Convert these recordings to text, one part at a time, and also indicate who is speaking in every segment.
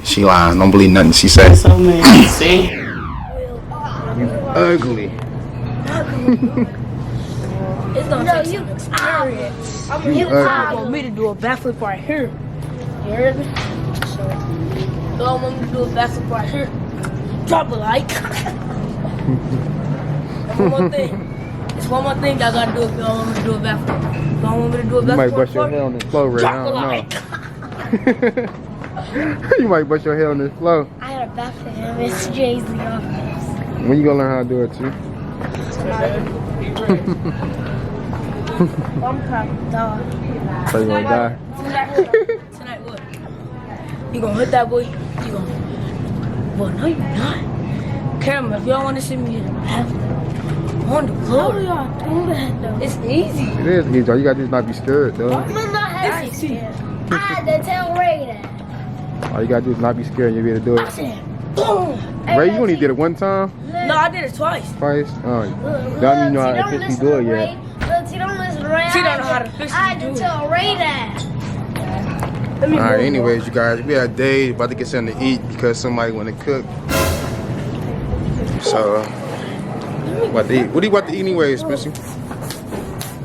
Speaker 1: She lying. Don't believe nothing she said.
Speaker 2: So man, see?
Speaker 1: You ugly.
Speaker 3: It's gonna take some experience. You want me to do a backflip right here. You heard me? So, you don't want me to do a backflip right here. Drop a like. And one more thing. It's one more thing I gotta do if you don't want me to do a backflip. If you don't want me to do a backflip,
Speaker 1: You might bust your head on this floor right
Speaker 3: drop a
Speaker 1: now.
Speaker 3: like.
Speaker 1: You might bust your head on this floor.
Speaker 3: I had a backflip and Miss Jay's office.
Speaker 1: When you gonna learn how to do it too?
Speaker 3: I'm probably done.
Speaker 1: So you gonna die?
Speaker 3: Tonight what? You gonna hit that boy? You gonna... Boy, no you're not. Camera, if y'all wanna see me on the floor. How do y'all do that though? It's easy.
Speaker 1: It is easy. You gotta just not be scared though.
Speaker 3: I'm not having scared. I had to tell Ray that.
Speaker 1: All you gotta do is not be scared and you'll be able to do
Speaker 3: I
Speaker 1: it.
Speaker 3: said, boom.
Speaker 1: Ray, you only did it one time?
Speaker 3: No, I did it twice.
Speaker 1: Twice? Oh, don't even know how to officially do it yet.
Speaker 3: Look, you don't listen to Ray. She don't know how to officially do it. I had to tell Ray that.
Speaker 1: Alright, anyways, you guys, we had Dave about to get something to eat because somebody want to cook. So, what to eat? What do you want to eat anyways, Spencer?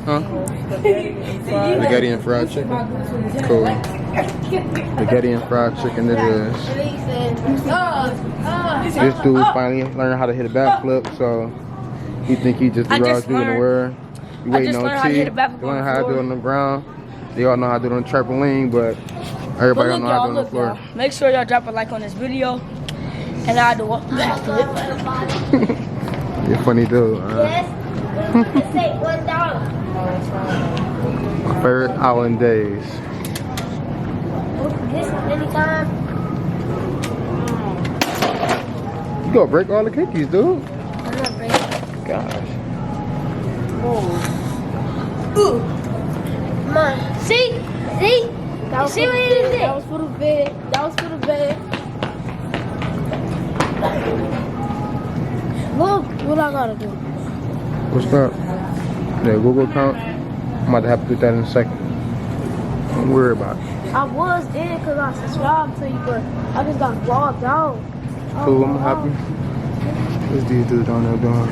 Speaker 1: Huh? Spaghetti and fried chicken. Cool. Spaghetti and fried chicken it is. This dude finally learned how to hit a backflip, so he think he just the rawest dude in the world. You waiting on T. Learn how to do it on the ground. They all know how to do it on the trampoline, but everybody don't know how to do it on the floor.
Speaker 3: Make sure y'all drop a like on this video, and I'll do a backflip.
Speaker 1: You're funny dude.
Speaker 3: Yes. Say $1.
Speaker 1: Favorite Island days.
Speaker 3: This anytime.
Speaker 1: You gonna break all the cookies, dude.
Speaker 3: I'm not breaking.
Speaker 1: Gosh.
Speaker 3: Ooh. Come on. See? See? You see what he did? That was for the bed. That was for the bed. Look what I gotta do.
Speaker 1: What's that? The Google account? I'm about to have to do that in a second. Don't worry about it.
Speaker 3: I was in because I subscribed to you, but I just got logged out.
Speaker 1: Cool, I'm happy. What's these dudes down there doing?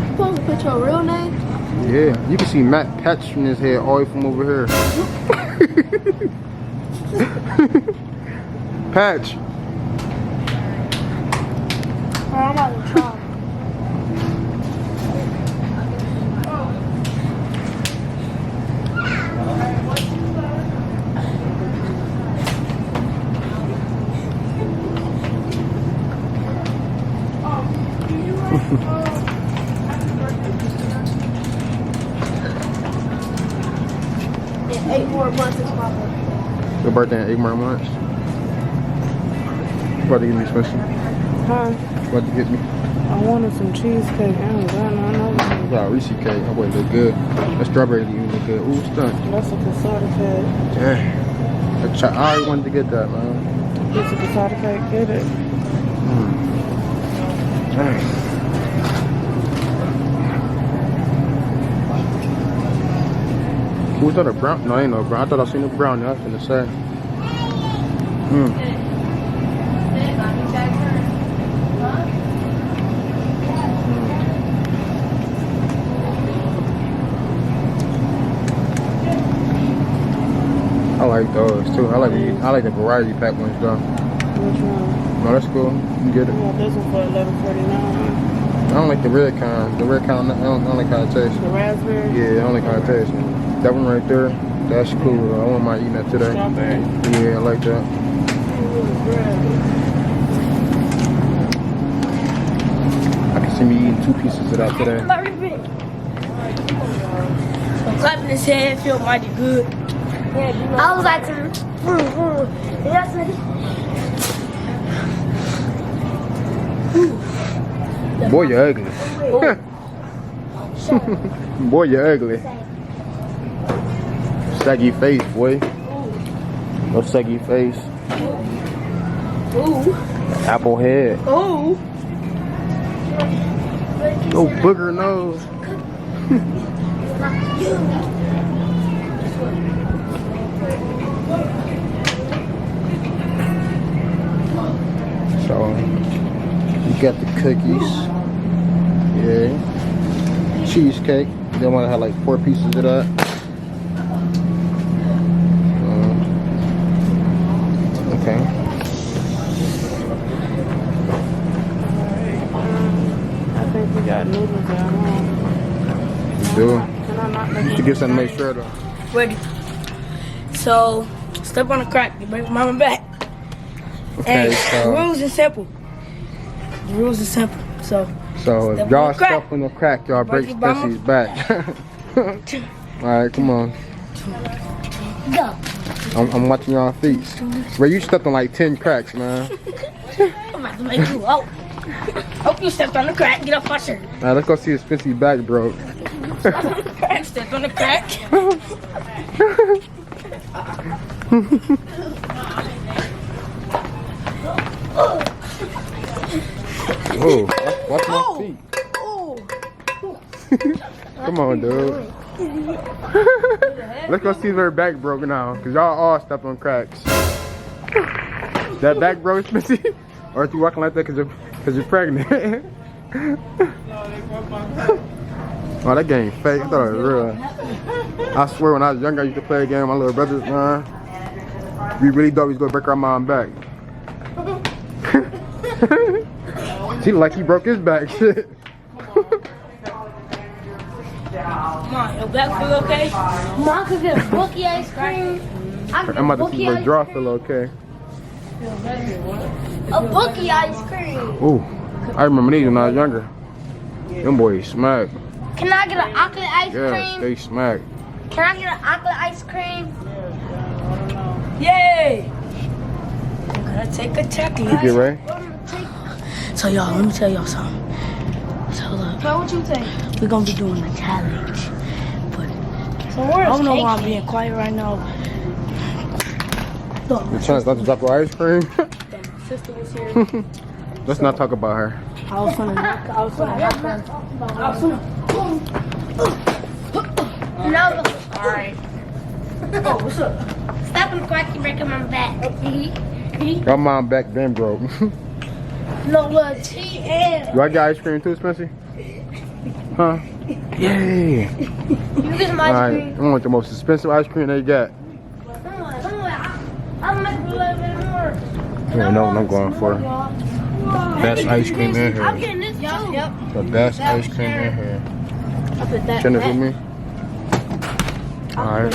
Speaker 3: You supposed to put your real name?
Speaker 1: Yeah, you can see Matt patching his head all the way from over here. Patch.
Speaker 3: I'm about to try. In 8 more months is my birthday.
Speaker 1: Your birthday in 8 more months. You about to get me special?
Speaker 2: Huh?
Speaker 1: You about to get me?
Speaker 2: I wanted some cheesecake. I don't got none.
Speaker 1: You got Reese cake. That boy look good. That strawberry even look good. Ooh, stunned.
Speaker 2: That's a casada cake.
Speaker 1: Yeah. I already wanted to get that, man.
Speaker 2: It's a casada cake. Get it.
Speaker 1: Dang. Was that a brown? No, ain't no brown. I thought I seen a brown. I was gonna say. I like those too. I like the variety pack ones though.
Speaker 2: Which one?
Speaker 1: No, that's cool. You get it.
Speaker 2: Yeah, this one for $11.49.
Speaker 1: I don't like the red kind. The red kind, I don't like how it tastes.
Speaker 2: The raspberry?
Speaker 1: Yeah, I don't like how it tastes. That one right there, that's cool. I wouldn't mind eating that today.
Speaker 2: Strawberry.
Speaker 1: Yeah, I like that. I can see me eating 2 pieces of that today.
Speaker 3: I'm clapping his head, feel mighty good. I was like,
Speaker 1: boy, you're ugly. Boy, you're ugly. Saggy face, boy. No saggy face.
Speaker 3: ooh,
Speaker 1: Apple head.
Speaker 3: ooh.
Speaker 1: No booger nose. So you got the cookies. Yeah. Cheesecake. They want to have like 4 pieces of that. Okay.
Speaker 2: I think we got noodles at home.
Speaker 1: You do.
Speaker 2: Can I not make
Speaker 1: You should get something to make sure though.
Speaker 3: Ready. So, step on the crack. You break mama back.
Speaker 1: Okay,
Speaker 3: And
Speaker 1: so
Speaker 3: the rules are simple. The rules are simple. So
Speaker 1: if
Speaker 3: step
Speaker 1: y'all
Speaker 3: on the crack.
Speaker 1: step on the crack, y'all break
Speaker 3: Break your
Speaker 1: Spency's back. Alright, come on.
Speaker 3: Go.
Speaker 1: I'm watching y'all feet. Bro, you stepped on like 10 cracks, man.
Speaker 3: I'm about to make you out. Hope you stepped on the crack. Get off my shirt.
Speaker 1: Alright, let's go see if Spency's back broke.
Speaker 3: Stepped on the crack.
Speaker 1: Whoa, watch my feet.
Speaker 3: Oh.
Speaker 1: Come on, dude. Let's go see if her back broke now, cause y'all all stepped on cracks. That back broke, Spency? Or if you walking like that cause you're pregnant? Oh, that game fake. I thought it was real. I swear when I was younger, I used to play a game with my little brothers, man. We really thought we was gonna break our mom back. She like he broke his back. Shit.
Speaker 3: Come on, your back feel okay?
Speaker 4: Mom could get a bookie ice cream.
Speaker 1: I'm about to see my jaw feel okay.
Speaker 4: A bookie ice cream.
Speaker 1: Ooh, I remember these when I was younger. Them boys smack.
Speaker 4: Can I get an chocolate ice
Speaker 1: Yeah,
Speaker 4: cream?
Speaker 1: they smack.
Speaker 4: Can I get an chocolate ice cream?
Speaker 3: Yay! I'm gonna take a chocolate.
Speaker 1: You get ready?
Speaker 3: So y'all, let me tell y'all something. So look,
Speaker 4: Tell what you think.
Speaker 3: we're gonna be doing a challenge. But
Speaker 4: So
Speaker 3: I don't know why I'm being quiet right now. Look,
Speaker 1: You trying not to drop your ice cream?
Speaker 3: my sister was here.
Speaker 1: Let's not talk about her.
Speaker 3: I was gonna knock her. I was gonna.
Speaker 4: No.
Speaker 3: Alright. Oh, what's up?
Speaker 4: Stop and crack, you breaking my back.
Speaker 1: Your mom back then broke.
Speaker 4: No, look, T and.
Speaker 1: You like your ice cream too, Spency? Huh? Yay!
Speaker 4: You get some ice
Speaker 1: Alright,
Speaker 4: cream.
Speaker 1: I want the most expensive ice cream they got.
Speaker 4: I'll make a little bit more.
Speaker 1: Yeah, no, I'm going for it. Best ice cream in
Speaker 4: I'm
Speaker 1: here.
Speaker 4: getting this too. Yep.
Speaker 1: The best ice cream in here.
Speaker 4: I'll put that
Speaker 1: Send it
Speaker 4: back.
Speaker 1: with me. Alright.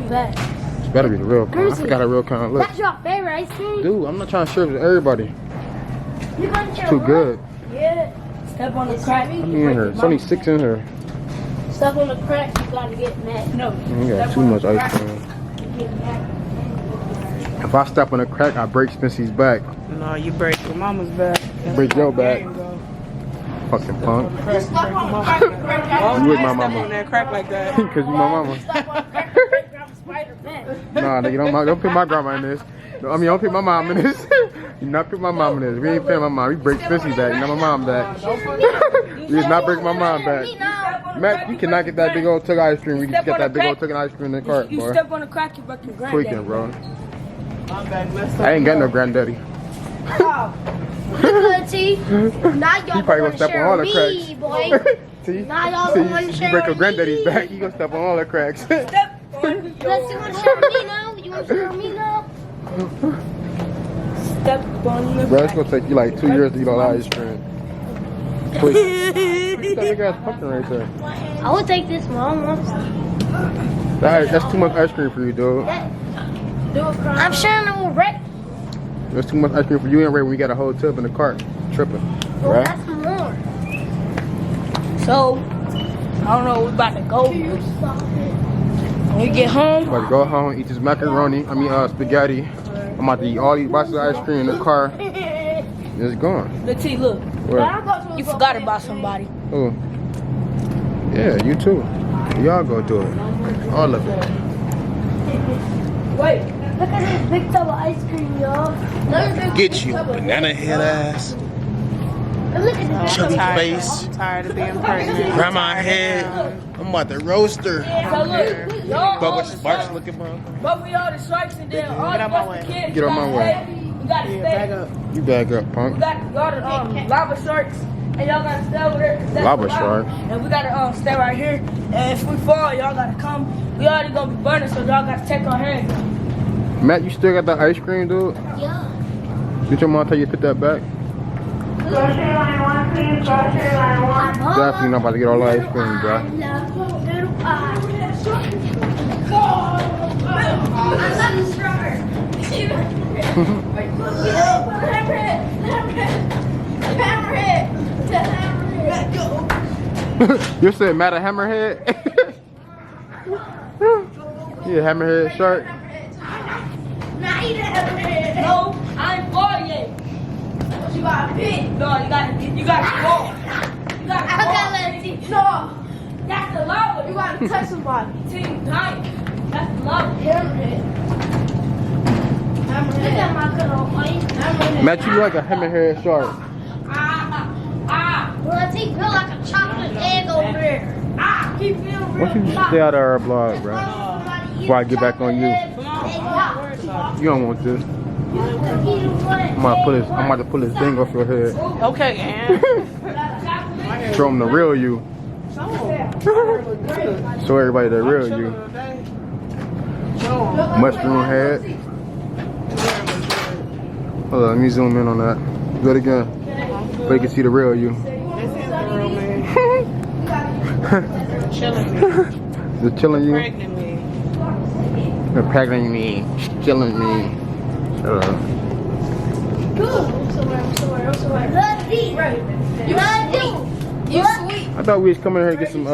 Speaker 4: Back.
Speaker 1: It's better be the real kind. I forgot a real kind. Look.
Speaker 4: That's your favorite ice cream?
Speaker 1: Dude, I'm not trying to serve it to everybody.
Speaker 4: You want your
Speaker 1: Too
Speaker 4: what?
Speaker 1: good.
Speaker 4: Yeah.
Speaker 3: Step on the crack.
Speaker 1: I mean, in here. It's only 6 in here.
Speaker 4: Stuff on the crack, you gotta get mad.
Speaker 3: No.
Speaker 1: You got too much ice cream. If I step on a crack, I break Spency's back.
Speaker 2: No, you break your mama's back.
Speaker 1: Break your back. Fucking punk.
Speaker 2: Why would
Speaker 1: You with
Speaker 2: you
Speaker 1: my
Speaker 2: step
Speaker 1: mama.
Speaker 2: on that crack like that?
Speaker 1: Cause you my mama. Nah, nigga, don't put my grandma in this. I mean, don't put my mom in this. You not put my mom in this. We ain't putting my mom. We break Spency back, not my mom back. We did not break my mom back. Matt, you cannot get that big old tug ice cream. We just get that big old tug ice cream in the cart,
Speaker 3: You
Speaker 1: boy.
Speaker 3: step on the crack, you break your granddad.
Speaker 1: Tweaking, bro.
Speaker 2: I'm back. Let's
Speaker 1: I ain't got no granddaddy.
Speaker 4: Good, T. Now y'all
Speaker 1: He probably gonna step on all the
Speaker 4: me,
Speaker 1: cracks.
Speaker 4: boy.
Speaker 1: See?
Speaker 4: Now y'all
Speaker 1: See,
Speaker 4: wanna
Speaker 1: you
Speaker 4: share
Speaker 1: break your
Speaker 4: me.
Speaker 1: granddaddy's back, you gonna step on all the cracks.
Speaker 4: Let's you wanna share me now? You wanna share me now?
Speaker 3: Step on the
Speaker 1: Bro, it's gonna take you like 2 years to eat all that ice cream. Please. That big ass pumpkin right there.
Speaker 4: I will take this one.
Speaker 1: That's too much ice cream for you, dude.
Speaker 4: I'm sharing it with Rick.
Speaker 1: There's too much ice cream for you and Ray when we got a whole tub in the cart. Tripping.
Speaker 4: Well,
Speaker 1: Right?
Speaker 4: that's more.
Speaker 3: So, I don't know, we about to go. When we get home,
Speaker 1: About to go home, eat this macaroni, spaghetti. I'm about to eat all these boxes of ice cream in the car. It's gone.
Speaker 3: let's see, look.
Speaker 1: Where?
Speaker 3: You forgot about somebody.
Speaker 1: Oh. Yeah, you too. Y'all go do it. All of it.
Speaker 3: Wait.
Speaker 4: Look at this big tub of ice cream, y'all.
Speaker 1: Get you, banana head ass.
Speaker 4: Look at this.
Speaker 1: Chubby
Speaker 2: tired.
Speaker 1: face.
Speaker 2: I'm tired of being pregnant.
Speaker 1: Grandma head. I'm about to roast her.
Speaker 3: So look, y'all
Speaker 1: But
Speaker 3: all
Speaker 1: with
Speaker 3: the
Speaker 1: sparks
Speaker 3: sharks,
Speaker 1: looking, mom.
Speaker 3: but we all the sharks and then all
Speaker 2: Get
Speaker 3: the
Speaker 2: out my
Speaker 3: rest of
Speaker 2: way.
Speaker 3: the kids.
Speaker 1: Get out my way.
Speaker 3: We gotta
Speaker 2: Yeah,
Speaker 3: stay.
Speaker 2: back up.
Speaker 1: You back up,
Speaker 3: We
Speaker 1: punk.
Speaker 3: got y'all the lava sharks, and y'all gotta stay over there. 'cause that's
Speaker 1: Lava
Speaker 3: the
Speaker 1: shark?
Speaker 3: And we gotta stay right here. And if we fall, y'all gotta come. We already gonna be burning, so y'all gotta take our hands.
Speaker 1: Matt, you still got that ice cream, dude?
Speaker 4: Yeah.
Speaker 1: Did your mom tell you to put that back? Definitely not about to get all the ice cream, bro. You said Matt a hammerhead? Yeah, hammerhead shark.
Speaker 3: No, I ain't fall yet. You got a pit. No, you got fall. You got
Speaker 4: I gotta let it see.
Speaker 3: No, that's the lava.
Speaker 4: You gotta touch somebody.
Speaker 3: Team dying. That's the lava.
Speaker 4: Look at my good old buddy.
Speaker 1: Matt, you like a hammerhead shark.
Speaker 4: Well, I think real like a chocolate egg over there.
Speaker 3: Keep feeling
Speaker 1: Why
Speaker 3: real.
Speaker 1: don't you just stay out of our blog, bro? Before I get back on you. You don't want this. I'm about to pull this thing off your head.
Speaker 2: Okay, Ann.
Speaker 1: Show them the real you. Show everybody the real you. Mushroom head. Hold on, let me zoom in on that. Do it again. So you can see the real you.
Speaker 2: This is the real man. Chilling me.
Speaker 1: The chilling you.
Speaker 2: Pregnant me.
Speaker 1: The pregnant me. Chilling me. Shut up.
Speaker 4: You sweet.
Speaker 1: I thought we was coming here to get some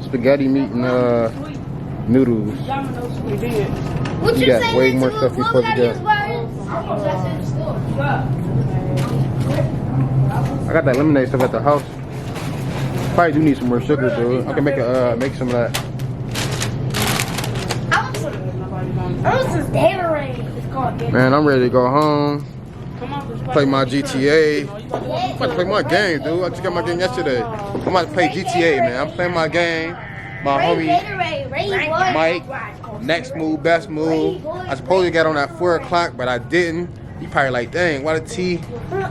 Speaker 1: spaghetti meat and noodles.
Speaker 2: We did.
Speaker 4: What
Speaker 1: You
Speaker 4: you
Speaker 1: got
Speaker 4: say
Speaker 1: way
Speaker 4: that
Speaker 1: more
Speaker 4: you
Speaker 1: stuff you
Speaker 4: was
Speaker 1: supposed to
Speaker 4: looking
Speaker 1: get.
Speaker 4: at these
Speaker 1: I got that lemonade stuff at the house. Probably do need some more sugar, dude. I can make some of that.
Speaker 4: I want some Gatorade. It's called Gatorade.
Speaker 1: Man, I'm ready to go home.
Speaker 2: Come on, just
Speaker 1: Play my GTA. I'm about to play my game, dude. I just got my game yesterday. I'm about to play GTA, man. I'm playing my game. My homie
Speaker 4: Gatorade. Rain boy.
Speaker 1: Mike, next move, best move. I supposed to get on at 4 o'clock, but I didn't. You probably like, dang, why the T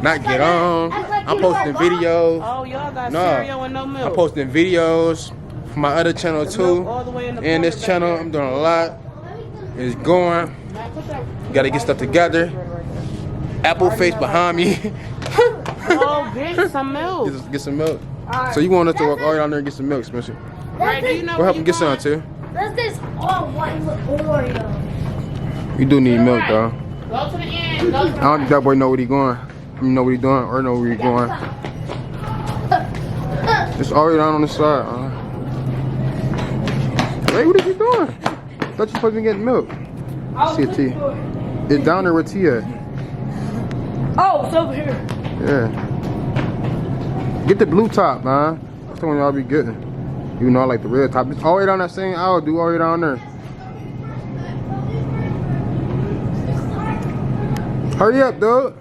Speaker 1: not get on? I'm posting videos.
Speaker 2: Oh, y'all got
Speaker 1: No.
Speaker 2: cereal and no milk.
Speaker 1: I'm posting videos for my other channel
Speaker 2: Milk
Speaker 1: too.
Speaker 2: all the way in the
Speaker 1: And this
Speaker 2: corner
Speaker 1: channel,
Speaker 2: back
Speaker 1: I'm doing a lot. It's going.
Speaker 2: there. Put that-
Speaker 1: Gotta get stuff together. Apple face behind me.
Speaker 2: Oh, get some milk.
Speaker 1: Get some milk. So you want us to walk all down there and get some milk, Spencer?
Speaker 2: Right, do you know
Speaker 1: We'll
Speaker 2: where
Speaker 1: help
Speaker 2: you
Speaker 1: him get some
Speaker 2: going?
Speaker 1: too.
Speaker 4: That's this all white with Oreo.
Speaker 1: You do need milk though.
Speaker 2: Go to the end. Go to
Speaker 1: I don't think that boy know what he going. You know what he doing or know where he going. It's already down on the side. Hey, what are you doing? I thought you supposed to be getting milk. See a T. It's down there where T at.
Speaker 3: Oh, it's over here.
Speaker 1: Yeah. Get the blue top, man. That's the one y'all be getting. You know I like the red top. It's all the way down that same aisle, dude. All the way down there. Hurry up, dude.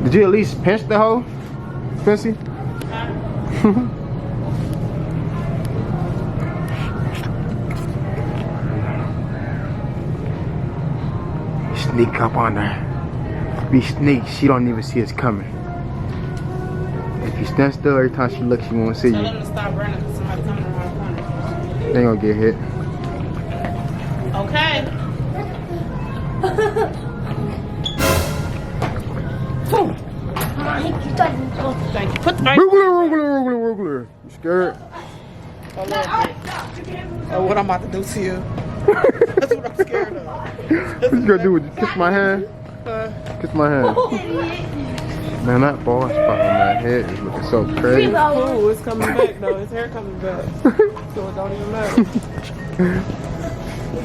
Speaker 1: Did you at least pinch the hoe, Spency? Sneak up on her. Be sneak. She don't even see us coming. If you stand still, every time she looks, she won't see
Speaker 2: Tell
Speaker 1: you.
Speaker 2: them to stop running because somebody's coming around the corner.
Speaker 1: They ain't gonna get hit.
Speaker 2: Okay. Thank you. Put the
Speaker 1: Roogler. You scared?
Speaker 2: Oh, what I'm about to do to you. That's what I'm scared of.
Speaker 1: What you gonna do? Would you kiss my hand? Kiss my hand. Man, that bald spot on that head is looking so crazy.
Speaker 2: Cool, it's coming back though. His hair coming back. So it don't even matter. We're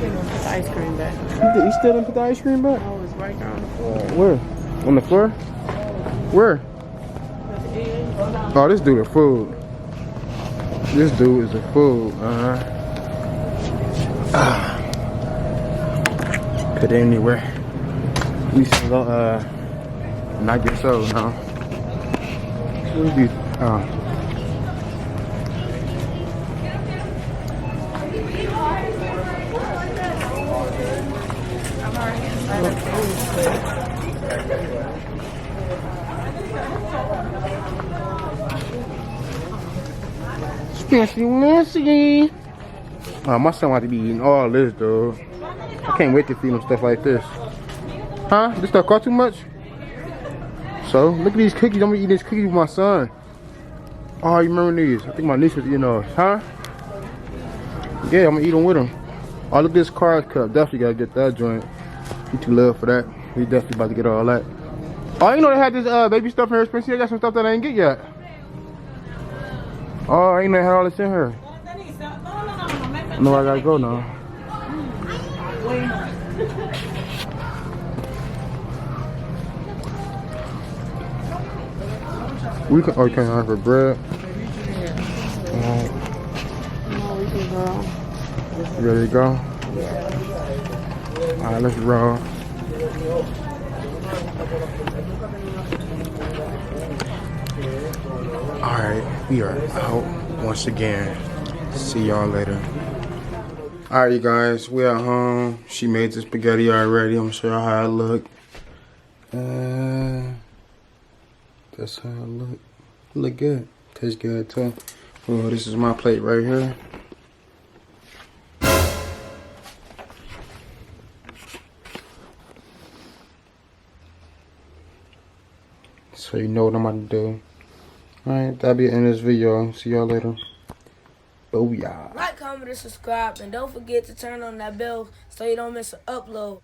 Speaker 2: gonna put the ice cream back.
Speaker 1: You still didn't put the ice cream back?
Speaker 2: Oh, it's right there on the floor.
Speaker 1: Where? On the floor? Where?
Speaker 2: That's it. Go down.
Speaker 1: Oh, this dude a fool. This dude is a fool. Put it anywhere. We should go, not get sold, no. What is Fancy Nancy. Oh, my son want to be eating all this, though. I can't wait to feed him stuff like this. Huh? This stuff cost too much? So, look at these cookies. I'm gonna eat these cookies with my son. Oh, you remember these? I think my niece was eating those. Huh? Yeah, I'm gonna eat them with him. Oh, look at this Cars cup. Definitely gotta get that joint. He too little for that. We definitely about to get all that. Oh, you know they had this baby stuff in here, Spencer. I got some stuff that I didn't get yet. Oh, I ain't know they had all this in here. I know I gotta go now. We can, oh, you can't have for bread.
Speaker 2: No, we can go.
Speaker 1: You ready to go? Alright, let's roll. Alright, we are out once again. See y'all later. Alright, you guys, we at home. She made the spaghetti already. I'm gonna show y'all how it look. That's how it look. Look good. Tastes good too. Oh, this is my plate right here. So you know what I'm about to do. Alright, that'll be the end of this video. See y'all later. Booyah.
Speaker 3: Like, comment, and subscribe. And don't forget to turn on that bell so you don't miss an upload.